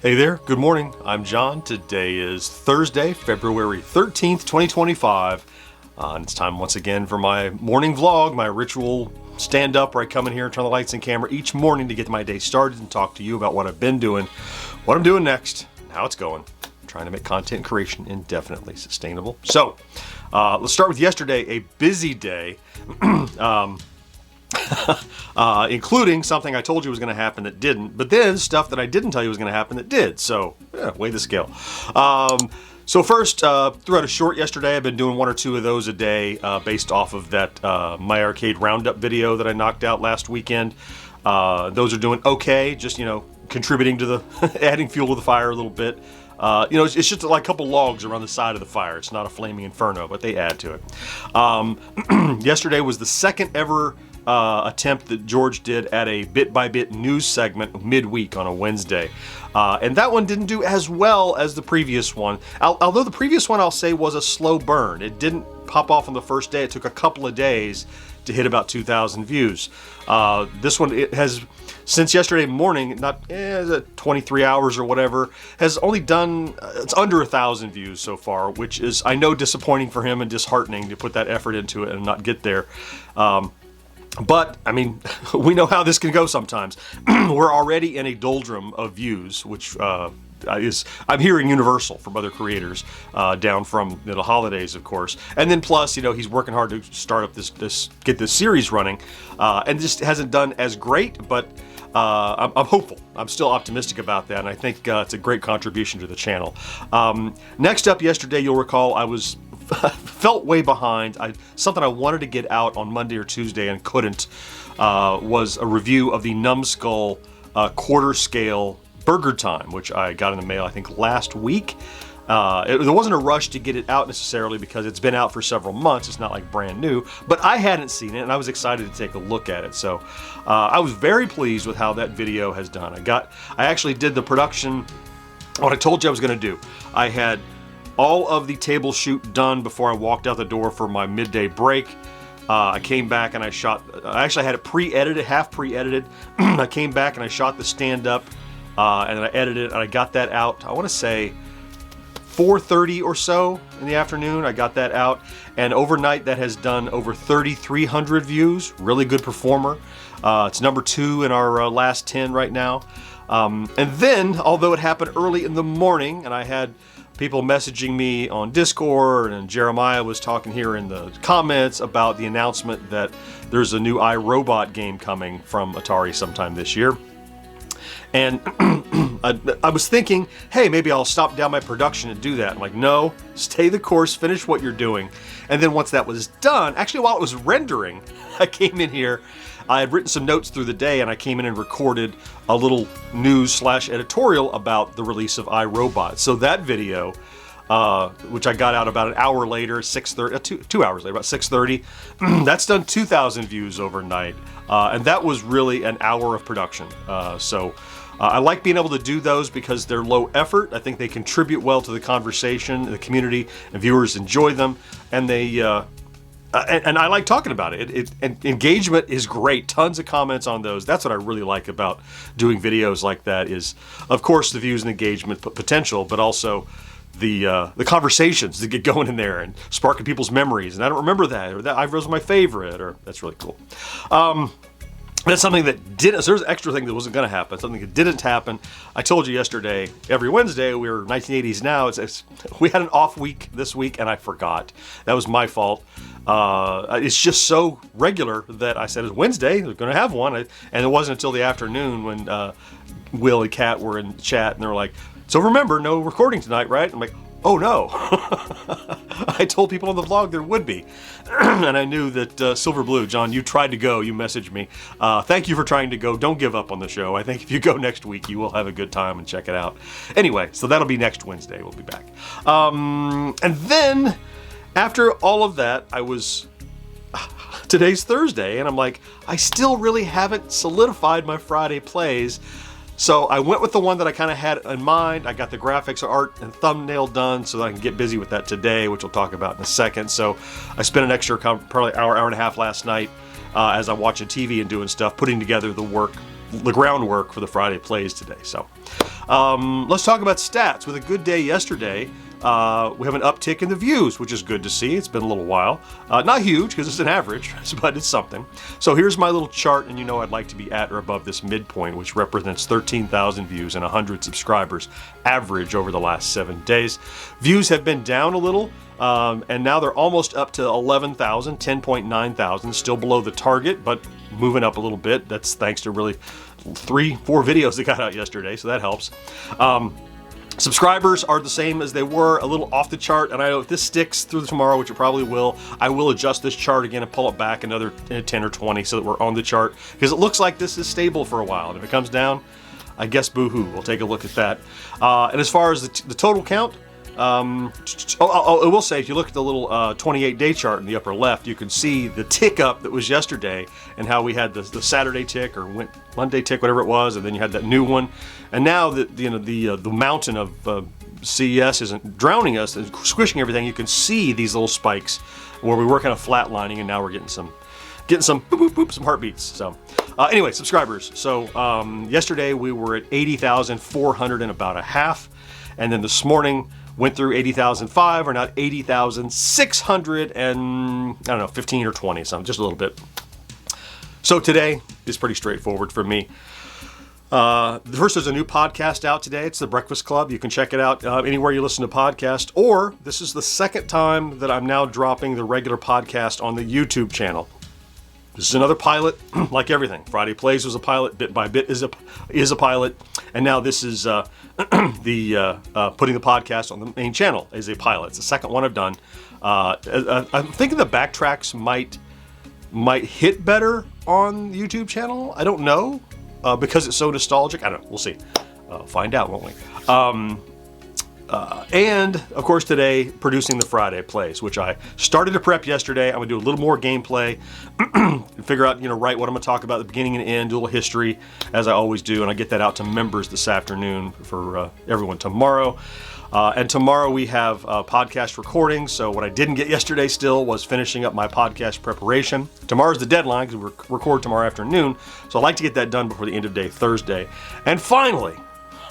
Hey there, good morning. I'm John. Today is Thursday, February 13th, 2025. And it's time once again for my morning vlog, my ritual stand-up where I come in here and turn the lights and camera each morning to get my day started and talk to you about what I've been doing, what I'm doing next, and how it's going. I'm trying to make content creation indefinitely sustainable. So, let's start with yesterday, a busy day. Including something I told you was going to happen that didn't, but then stuff that I didn't tell you was going to happen that did. So, yeah, weigh the scale. So first, threw out a short yesterday. I've been doing one or two of those a day based off of that My Arcade Roundup video that I knocked out last weekend. Those are doing okay, just, contributing to the, adding fuel to the fire a little bit. It's just like a couple logs around the side of the fire. It's not a flaming inferno, but they add to it. Yesterday was the second ever attempt that George did at a bit-by-bit news segment midweek on a Wednesday. And that one didn't do as well as the previous one. Although the previous one, I'll say, was a slow burn. It didn't pop off on the first day. It took a couple of days to hit about 2,000 views. This one, it has, since yesterday morning, 23 hours or whatever, has only done, it's under 1,000 views so far, which is, I know, disappointing for him and disheartening to put that effort into it and not get there. But, I mean, we know how this can go sometimes. We're already in a doldrum of views, which I'm hearing universal from other creators, down from the holidays, of course. And then plus, he's working hard to start up get this series running, and just hasn't done as great, but I'm hopeful. I'm still optimistic about that, and I think it's a great contribution to the channel. Next up, yesterday, you'll recall, I felt way behind. Something I wanted to get out on Monday or Tuesday and couldn't was a review of the Numbskull quarter scale Burger Time, which I got in the mail, I think, last week. There wasn't a rush to get it out necessarily because it's been out for several months. It's not like brand new, but I hadn't seen it and I was excited to take a look at it. So I was very pleased with how that video has done. I actually did the production, what I told you I was going to do. I had all of the table shoot done before I walked out the door for my midday break. I came back and I actually had it pre-edited, half pre-edited. I came back and I shot the stand-up and I edited it and I got that out, I want to say 4:30 or so in the afternoon. I got that out, and overnight that has done over 3,300 views. Really good performer. It's number 2 in our last 10 right now. And then, although it happened early in the morning and I had people messaging me on Discord, and Jeremiah was talking here in the comments about the announcement that there's a new iRobot game coming from Atari sometime this year. And I was thinking, hey, maybe I'll stop down my production and do that. I'm like, no, stay the course, finish what you're doing. And then once that was done, actually while it was rendering, I came in here, I had written some notes through the day, and I came in and recorded a little news/editorial about the release of iRobot. So that video, which I got out about an hour later, 6:30, 2 hours later, about 6:30, that's done 2,000 views overnight. And that was really an hour of production. I like being able to do those because they're low effort. I think they contribute well to the conversation, the community, and viewers enjoy them, and they and I like talking about it. And engagement is great. Tons of comments on those. That's what I really like about doing videos like that is, of course, the views and engagement potential, but also the conversations that get going in there and sparking people's memories. And I don't remember that, or that was my favorite, or that's really cool. That's something that didn't, so there's an extra thing that wasn't going to happen, something that didn't happen. I told you yesterday, every Wednesday, we were 1980s now, we had an off week this week, and I forgot. That was my fault. It's just so regular that I said, it's Wednesday, we're going to have one. And it wasn't until the afternoon when Will and Kat were in chat, and they were like, so remember, no recording tonight, right? I'm like, oh no. I told people on the vlog there would be. And I knew that Silver Blue, John, you tried to go, you messaged me. Thank you for trying to go. Don't give up on the show. I think if you go next week, you will have a good time and check it out. Anyway, so that'll be next Wednesday. We'll be back. And then, after all of that, today's Thursday, and I'm like, I still really haven't solidified my Friday plays. So I went with the one that I kind of had in mind. I got the graphics, art, and thumbnail done so that I can get busy with that today, which we'll talk about in a second. So I spent an extra probably hour and a half last night as I'm watching TV and doing stuff, putting together the work the groundwork for the Friday plays today. So let's talk about stats. With a good day yesterday, we have an uptick in the views, which is good to see. It's been a little while. Not huge because it's an average, but it's something. So here's my little chart, and you know I'd like to be at or above this midpoint, which represents 13,000 views and 100 subscribers average over the last 7 days. Views have been down a little, and now they're almost up to 11,000, 10.9 thousand, still below the target, but moving up a little bit. That's thanks to really 3-4 videos that got out yesterday, so that helps. Subscribers are the same as they were, a little off the chart, and I know if this sticks through tomorrow, which it probably will, I will adjust this chart again and pull it back another 10 or 20 so that we're on the chart, because it looks like this is stable for a while, and if it comes down, I guess boo-hoo. We'll take a look at that. And as far as the total count, I will say, if you look at the little 28-day chart in the upper left, you can see the tick up that was yesterday and how we had the Saturday tick or Monday tick, whatever it was, and then you had that new one. And now that the mountain of CES isn't drowning us and squishing everything, you can see these little spikes where we were kind of flatlining, and now we're getting some boop, boop, boop, some heartbeats. So anyway, subscribers. So yesterday we were at 80,400 and about a half, and then this morning went through 80,005. We're now at 80,600 and I don't know, 15 or 20, something, just a little bit. So today is pretty straightforward for me. First, there's a new podcast out today. It's The Breakfast Club. You can check it out anywhere you listen to podcasts, or this is the second time that I'm now dropping the regular podcast on the YouTube channel. This is another pilot, like everything. Friday Plays was a pilot, Bit by Bit is a pilot, and now this is putting the podcast on the main channel is a pilot. It's the second one I've done. I'm thinking the backtracks might hit better on the YouTube channel. I don't know, because it's so nostalgic. I don't know. We'll see. Find out, won't we? And of course today, producing the Friday Plays, which I started to prep yesterday. I'm gonna do a little more gameplay, figure out, write what I'm gonna talk about at the beginning and end, do a little history as I always do, and I get that out to members this afternoon for everyone tomorrow. And tomorrow we have podcast recordings. So what I didn't get yesterday still was finishing up my podcast preparation. Tomorrow's the deadline because we record tomorrow afternoon. So I'd like to get that done before the end of day Thursday. And finally,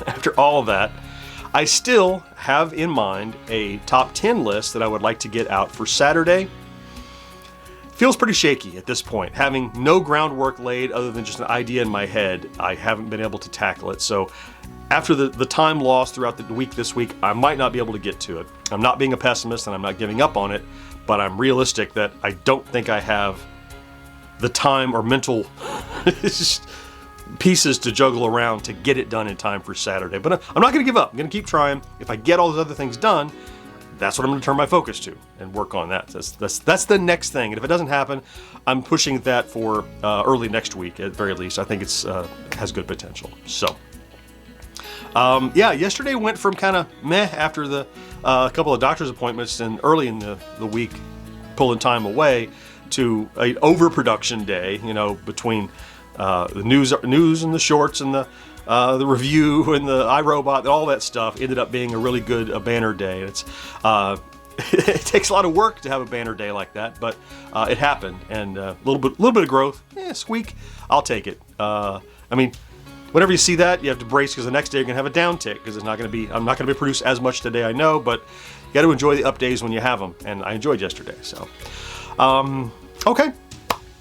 after all of that, I still have in mind a top 10 list that I would like to get out for Saturday. Feels pretty shaky at this point. Having no groundwork laid other than just an idea in my head, I haven't been able to tackle it. So after the time lost throughout the week this week, I might not be able to get to it. I'm not being a pessimist and I'm not giving up on it, but I'm realistic that I don't think I have the time or mental pieces to juggle around to get it done in time for Saturday. But I'm not going to give up. I'm going to keep trying. If I get all those other things done, that's what I'm going to turn my focus to and work on that. That's the next thing. And if it doesn't happen, I'm pushing that for early next week at the very least. I think it's has good potential. So yeah, yesterday went from kind of meh after the couple of doctor's appointments and early in the week pulling time away to a overproduction day, between the news and the shorts and the review and the iRobot, all that stuff ended up being a really good banner day. It's it takes a lot of work to have a banner day like that, but it happened, and a little bit of growth. Squeak, I'll take it. I mean, whenever you see that, you have to brace because the next day you're gonna have a downtick because I'm not gonna be produced as much today. I know, but you got to enjoy the up days when you have them, and I enjoyed yesterday. So, okay.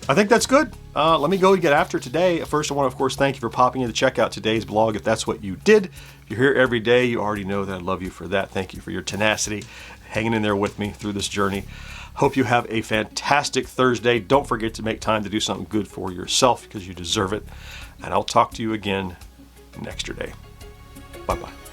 I think that's good. Let me go and get after today. First, I want to, of course, thank you for popping in to check out today's blog. If that's what you did, if you're here every day, you already know that I love you for that. Thank you for your tenacity, hanging in there with me through this journey. Hope you have a fantastic Thursday. Don't forget to make time to do something good for yourself because you deserve it. And I'll talk to you again next day. Bye-bye.